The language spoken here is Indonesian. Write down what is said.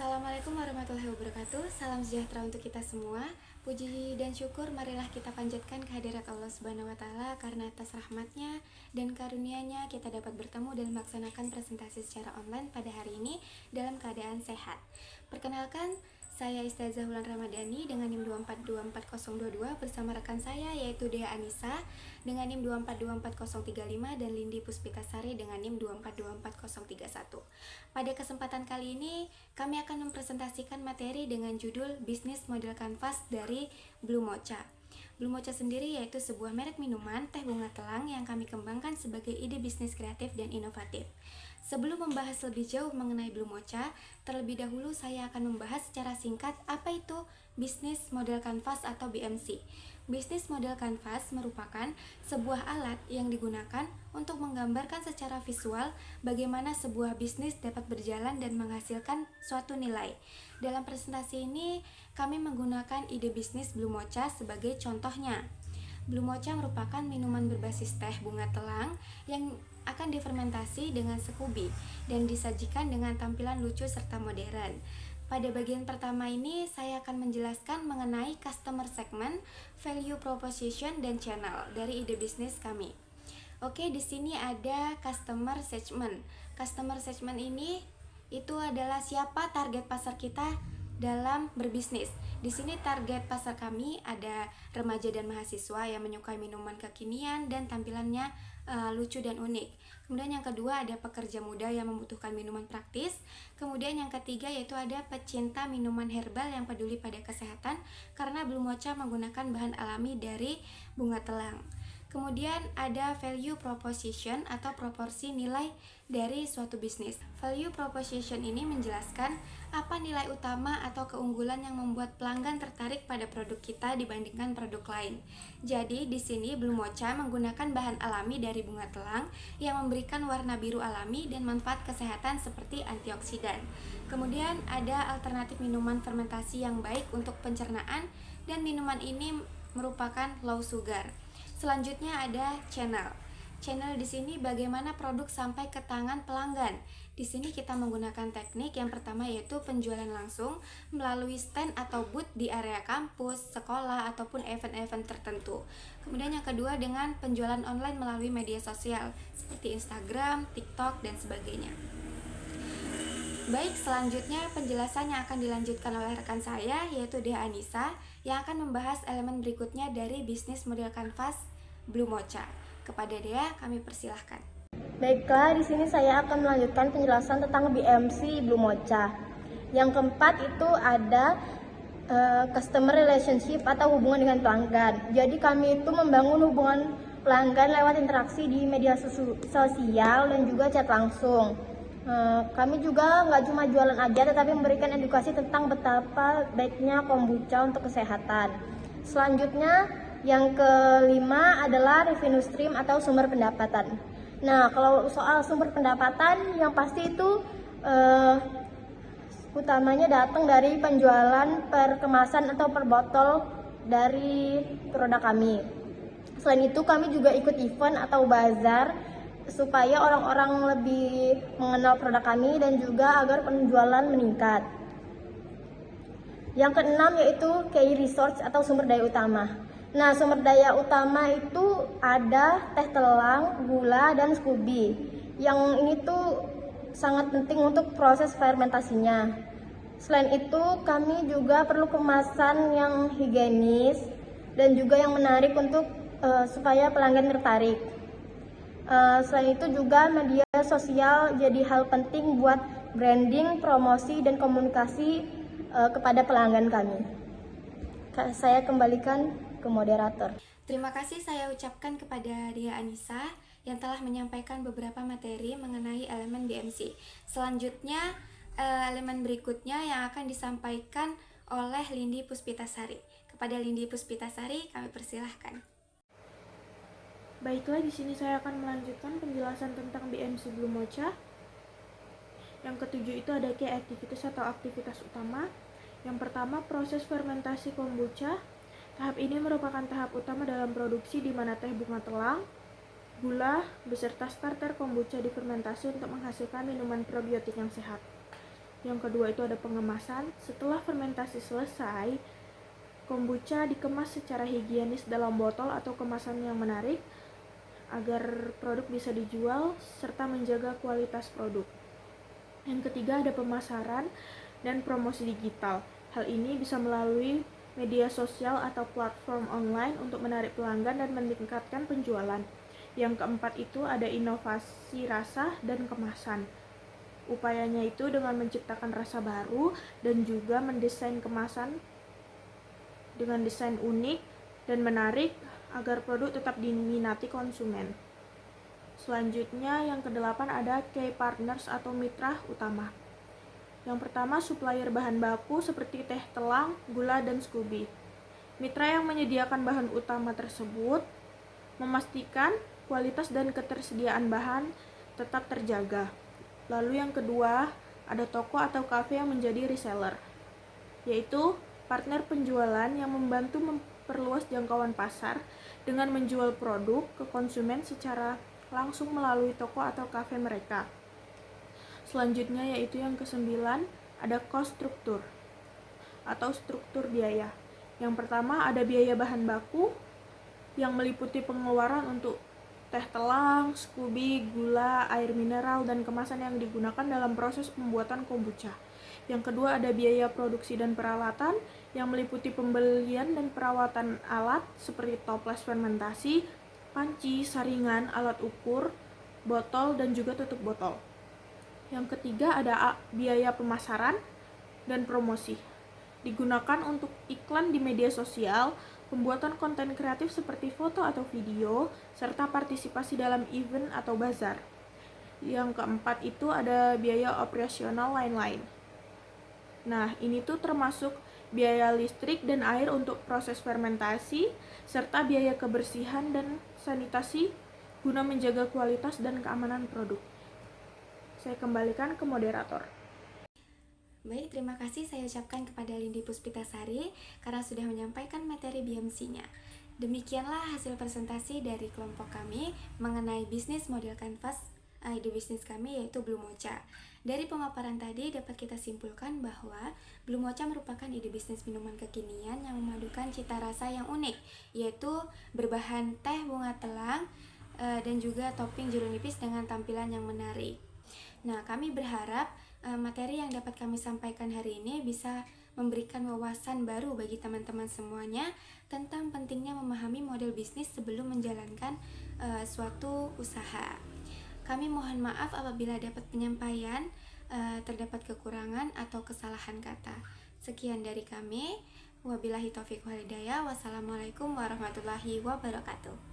Assalamualaikum warahmatullahi wabarakatuh. Salam sejahtera untuk kita semua. Puji dan syukur marilah kita panjatkan kehadirat Allah Subhanahu wa taala karena atas rahmatnya dan karunia-Nya kita dapat bertemu dan melaksanakan presentasi secara online pada hari ini dalam keadaan sehat. Perkenalkan, saya Istazah Wulan Ramadhani dengan NIM 2424022 bersama rekan saya yaitu Dea Anissa dengan NIM 2424035 dan Lindi Puspitasari dengan NIM 2424031. Pada kesempatan kali ini kami akan mempresentasikan materi dengan judul Bisnis Model Kanvas dari Blue Mocha. Blue Mocha sendiri yaitu sebuah merek minuman teh bunga telang yang kami kembangkan sebagai ide bisnis kreatif dan inovatif. Sebelum membahas lebih jauh mengenai Blue Mocha, terlebih dahulu saya akan membahas secara singkat apa itu Bisnis Model Kanvas atau BMC. Bisnis Model Kanvas merupakan sebuah alat yang digunakan untuk menggambarkan secara visual bagaimana sebuah bisnis dapat berjalan dan menghasilkan suatu nilai. Dalam presentasi ini, kami menggunakan ide bisnis Blue Mocha sebagai contohnya. Blue Mocha merupakan minuman berbasis teh bunga telang yang akan difermentasi dengan Scooby dan disajikan dengan tampilan lucu serta modern. Pada bagian pertama ini saya akan menjelaskan mengenai customer segment, value proposition dan channel dari ide bisnis kami. Oke, di sini ada customer segment. Customer segment ini itu adalah siapa target pasar kita dalam berbisnis. Di sini target pasar kami ada remaja dan mahasiswa yang menyukai minuman kekinian dan tampilannya lucu dan unik. Kemudian yang kedua ada pekerja muda yang membutuhkan minuman praktis. Kemudian yang ketiga yaitu ada pecinta minuman herbal yang peduli pada kesehatan karena Blue Mocha menggunakan bahan alami dari bunga telang. Kemudian ada value proposition atau proporsi nilai dari suatu bisnis. Value proposition ini menjelaskan apa nilai utama atau keunggulan yang membuat pelanggan tertarik pada produk kita dibandingkan produk lain. Jadi di sini Blue Mocha menggunakan bahan alami dari bunga telang yang memberikan warna biru alami dan manfaat kesehatan seperti antioksidan. Kemudian ada alternatif minuman fermentasi yang baik untuk pencernaan dan minuman ini merupakan low sugar. Selanjutnya ada channel. Channel di sini bagaimana produk sampai ke tangan pelanggan. Di sini kita menggunakan teknik yang pertama yaitu penjualan langsung melalui stand atau booth di area kampus, sekolah ataupun event-event tertentu. Kemudian yang kedua dengan penjualan online melalui media sosial seperti Instagram, TikTok dan sebagainya. Baik, selanjutnya penjelasan yang akan dilanjutkan oleh rekan saya yaitu Dea Anissa yang akan membahas elemen berikutnya dari bisnis model kanvas Blue Mocha. Kepada Dea kami persilahkan. Baiklah, di sini saya akan melanjutkan penjelasan tentang BMC Blue Mocha. Yang keempat itu ada customer relationship atau hubungan dengan pelanggan. Jadi kami itu membangun hubungan pelanggan lewat interaksi di media sosial dan juga chat langsung. Kami juga nggak cuma jualan aja, tetapi memberikan edukasi tentang betapa baiknya kombucha untuk kesehatan. Selanjutnya, yang kelima adalah revenue stream atau sumber pendapatan. Nah, kalau soal sumber pendapatan, yang pasti itu utamanya datang dari penjualan per kemasan atau per botol dari produk kami. Selain itu, kami juga ikut event atau bazar supaya orang-orang lebih mengenal produk kami dan juga agar penjualan meningkat. Yang keenam yaitu key resource atau sumber daya utama. Nah, sumber daya utama itu ada teh telang, gula, dan Scooby. Yang ini tuh sangat penting untuk proses fermentasinya. Selain itu, kami juga perlu kemasan yang higienis dan juga yang menarik untuk supaya pelanggan tertarik. Selain itu juga media sosial jadi hal penting buat branding, promosi, dan komunikasi kepada pelanggan kami. Saya kembalikan ke moderator. Terima kasih saya ucapkan kepada Dea Anissa yang telah menyampaikan beberapa materi mengenai elemen BMC. Selanjutnya elemen berikutnya yang akan disampaikan oleh Lindi Puspitasari. Kepada Lindi Puspitasari kami persilahkan. Baiklah, di sini saya akan melanjutkan penjelasan tentang BMC Blue Mocha. Yang ketujuh itu ada key activities atau aktivitas utama. Yang pertama, proses fermentasi kombucha. Tahap ini merupakan tahap utama dalam produksi di mana teh bunga telang, gula, beserta starter kombucha difermentasi untuk menghasilkan minuman probiotik yang sehat. Yang kedua itu ada pengemasan. Setelah fermentasi selesai, kombucha dikemas secara higienis dalam botol atau kemasan yang menarik agar produk bisa dijual serta menjaga kualitas produk. Yang ketiga ada pemasaran dan promosi digital. Hal ini bisa melalui media sosial atau platform online untuk menarik pelanggan dan meningkatkan penjualan. Yang keempat itu ada inovasi rasa dan kemasan. Upayanya itu dengan menciptakan rasa baru dan juga mendesain kemasan dengan desain unik dan menarik agar produk tetap diminati konsumen. Selanjutnya yang kedelapan ada key partners atau mitra utama. Yang pertama supplier bahan baku seperti teh telang, gula, dan SCOBY. Mitra yang menyediakan bahan utama tersebut memastikan kualitas dan ketersediaan bahan tetap terjaga. Lalu yang kedua, ada toko atau kafe yang menjadi reseller, yaitu partner penjualan yang membantu memperluas jangkauan pasar dengan menjual produk ke konsumen secara langsung melalui toko atau kafe mereka. Selanjutnya yaitu yang kesembilan, ada cost structure atau struktur biaya. Yang pertama ada biaya bahan baku yang meliputi pengeluaran untuk teh telang, SCOBY, gula, air mineral, dan kemasan yang digunakan dalam proses pembuatan kombucha. Yang kedua ada biaya produksi dan peralatan yang meliputi pembelian dan perawatan alat seperti toples fermentasi, panci, saringan, alat ukur, botol, dan juga tutup botol. Yang ketiga ada biaya pemasaran dan promosi. Digunakan untuk iklan di media sosial, pembuatan konten kreatif seperti foto atau video, serta partisipasi dalam event atau bazar. Yang keempat itu ada biaya operasional lain-lain. Nah, ini tuh termasuk biaya listrik dan air untuk proses fermentasi, serta biaya kebersihan dan sanitasi guna menjaga kualitas dan keamanan produk. Saya kembalikan ke moderator. Baik, terima kasih saya ucapkan kepada Lindi Puspitasari karena sudah menyampaikan materi BMC-nya. Demikianlah hasil presentasi dari kelompok kami mengenai bisnis model kanvas ide bisnis kami yaitu Blue Mocha. Dari pemaparan tadi dapat kita simpulkan bahwa Blue Mocha merupakan ide bisnis minuman kekinian yang memadukan cita rasa yang unik, yaitu berbahan teh bunga telang dan juga topping jeruk nipis dengan tampilan yang menarik. Nah, kami berharap materi yang dapat kami sampaikan hari ini bisa memberikan wawasan baru bagi teman-teman semuanya tentang pentingnya memahami model bisnis sebelum menjalankan suatu usaha. Kami mohon maaf apabila dapat penyampaian terdapat kekurangan atau kesalahan kata. Sekian dari kami. Wabillahi taufiq wal hidayah. Wassalamualaikum warahmatullahi wabarakatuh.